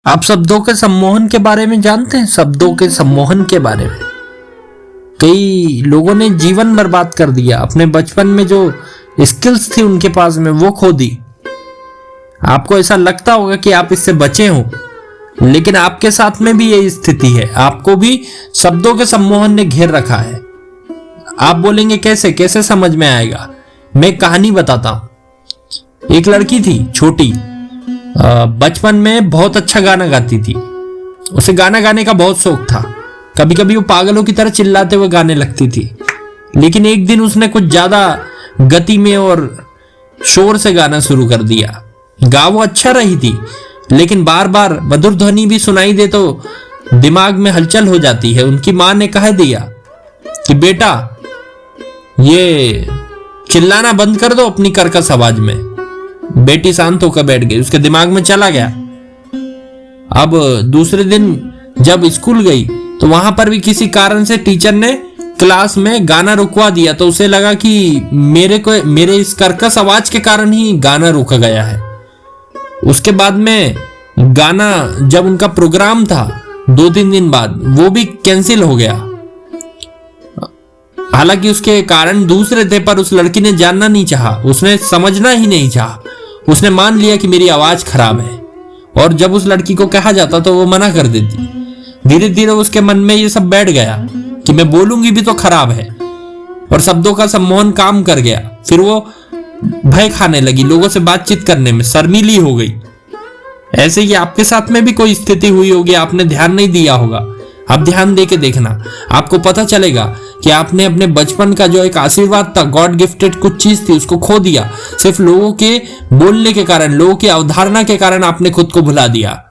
आप शब्दों के सम्मोहन के बारे में जानते हैं? शब्दों के सम्मोहन के बारे में कई लोगों ने जीवन बर्बाद कर दिया। अपने बचपन में जो स्किल्स थी उनके पास में वो खो दी। आपको ऐसा लगता होगा कि आप इससे बचे हो, लेकिन आपके साथ में भी यही स्थिति है। आपको भी शब्दों के सम्मोहन ने घेर रखा है। आप बोलेंगे कैसे कैसे समझ में आएगा? मैं एक कहानी बताता हूं। एक लड़की थी छोटी, बचपन में बहुत अच्छा गाना गाती थी। उसे गाना गाने का बहुत शौक था। कभी कभी वो पागलों की तरह चिल्लाते हुए गाने लगती थी। लेकिन एक दिन उसने कुछ ज्यादा गति में और शोर से गाना शुरू कर दिया। गा वो अच्छा रही थी, लेकिन बार बार मधुर ध्वनि भी सुनाई दे तो दिमाग में हलचल हो जाती है। उनकी मां ने कह दिया कि बेटा ये चिल्लाना बंद कर दो अपनी कर्कश आवाज में। बेटी शांत होकर बैठ गई, उसके दिमाग में चला गया। अब दूसरे दिन जब स्कूल गई तो वहां पर भी किसी कारण से टीचर ने क्लास में गाना रुकवा दिया। तो उसे लगा कि मेरे इस कर्कश आवाज के कारण ही गाना रुका गया है। उसके बाद में गाना जब उनका प्रोग्राम था 2-3 दिन बाद वो भी कैंसिल हो गया। हालांकि उसके कारण दूसरे थे, पर उस लड़की ने जानना नहीं चाहा, उसने समझना ही नहीं चाहा। उसने मान लिया कि मेरी आवाज खराब है, और जब उस लड़की को कहा जाता तो वो मना कर देती। धीरे धीरे उसके मन में ये सब बैठ गया कि मैं बोलूंगी भी तो खराब है, और शब्दों का सम्मोहन काम कर गया। फिर वो भय खाने लगी, लोगों से बातचीत करने में शर्मीली हो गई। ऐसे ही आपके साथ में भी कोई स्थिति हुई होगी, आपने ध्यान नहीं दिया होगा। आप ध्यान दे के देखना, आपको पता चलेगा कि आपने अपने बचपन का जो एक आशीर्वाद था, गॉड गिफ्टेड कुछ चीज थी, उसको खो दिया। सिर्फ लोगों के बोलने के कारण, लोगों की अवधारणा के कारण आपने खुद को भुला दिया।